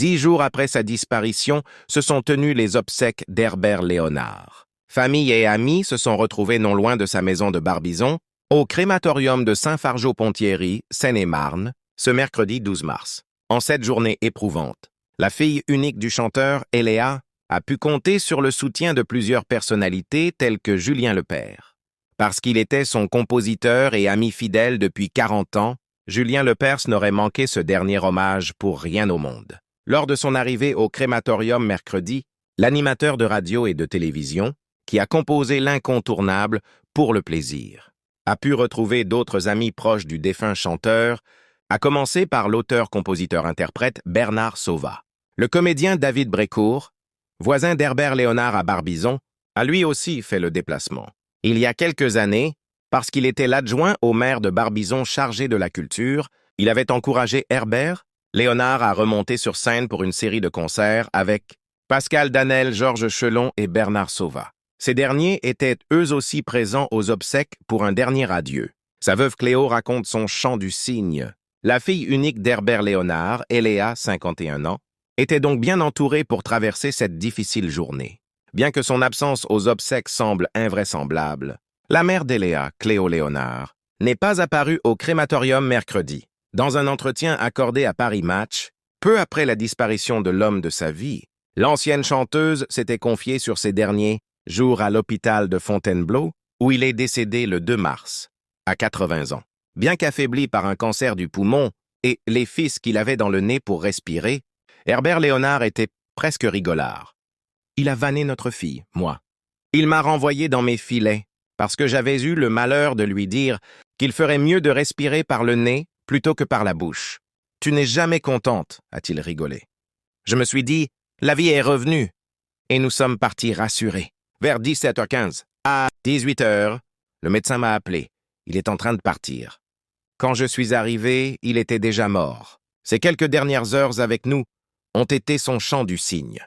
10 jours après sa disparition, se sont tenues les obsèques d'Herbert Léonard. Famille et amis se sont retrouvés non loin de sa maison de Barbizon, au crématorium de Saint-Fargeau-Pontieri, Seine-et-Marne, ce mercredi 12 mars. En cette journée éprouvante, la fille unique du chanteur, Eléa, a pu compter sur le soutien de plusieurs personnalités telles que Julien Lepers. Parce qu'il était son compositeur et ami fidèle depuis 40 ans, Julien Lepers n'aurait manqué ce dernier hommage pour rien au monde. Lors de son arrivée au crématorium mercredi, l'animateur de radio et de télévision, qui a composé l'incontournable Pour le plaisir, a pu retrouver d'autres amis proches du défunt chanteur, à commencer par l'auteur-compositeur-interprète Bernard Sauvat. Le comédien David Brécourt, voisin d'Herbert Léonard à Barbizon, a lui aussi fait le déplacement. Il y a quelques années, parce qu'il était l'adjoint au maire de Barbizon chargé de la culture, il avait encouragé Herbert Léonard à remonter sur scène pour une série de concerts avec Pascal Danel, Georges Chelon et Bernard Sauvat. Ces derniers étaient eux aussi présents aux obsèques pour un dernier adieu. Sa veuve Cléo raconte son chant du cygne. La fille unique d'Herbert Léonard, Eléa, 51 ans, était donc bien entourée pour traverser cette difficile journée. Bien que son absence aux obsèques semble invraisemblable, la mère d'Eléa, Cléo Léonard, n'est pas apparue au crématorium mercredi. Dans un entretien accordé à Paris Match, peu après la disparition de l'homme de sa vie, l'ancienne chanteuse s'était confiée sur ces derniers jours à l'hôpital de Fontainebleau, où il est décédé le 2 mars, à 80 ans. Bien qu'affaibli par un cancer du poumon et les fils qu'il avait dans le nez pour respirer, Herbert Léonard était presque rigolard. Il a vanné notre fille, moi. Il m'a renvoyé dans mes filets, parce que j'avais eu le malheur de lui dire qu'il ferait mieux de respirer par le nez plutôt que par la bouche. Tu n'es jamais contente, a-t-il rigolé. Je me suis dit, la vie est revenue, et nous sommes partis rassurés. Vers 17h15, à 18h, le médecin m'a appelé. Il est en train de partir. Quand je suis arrivé, il était déjà mort. Ces quelques dernières heures avec nous ont été son chant du cygne.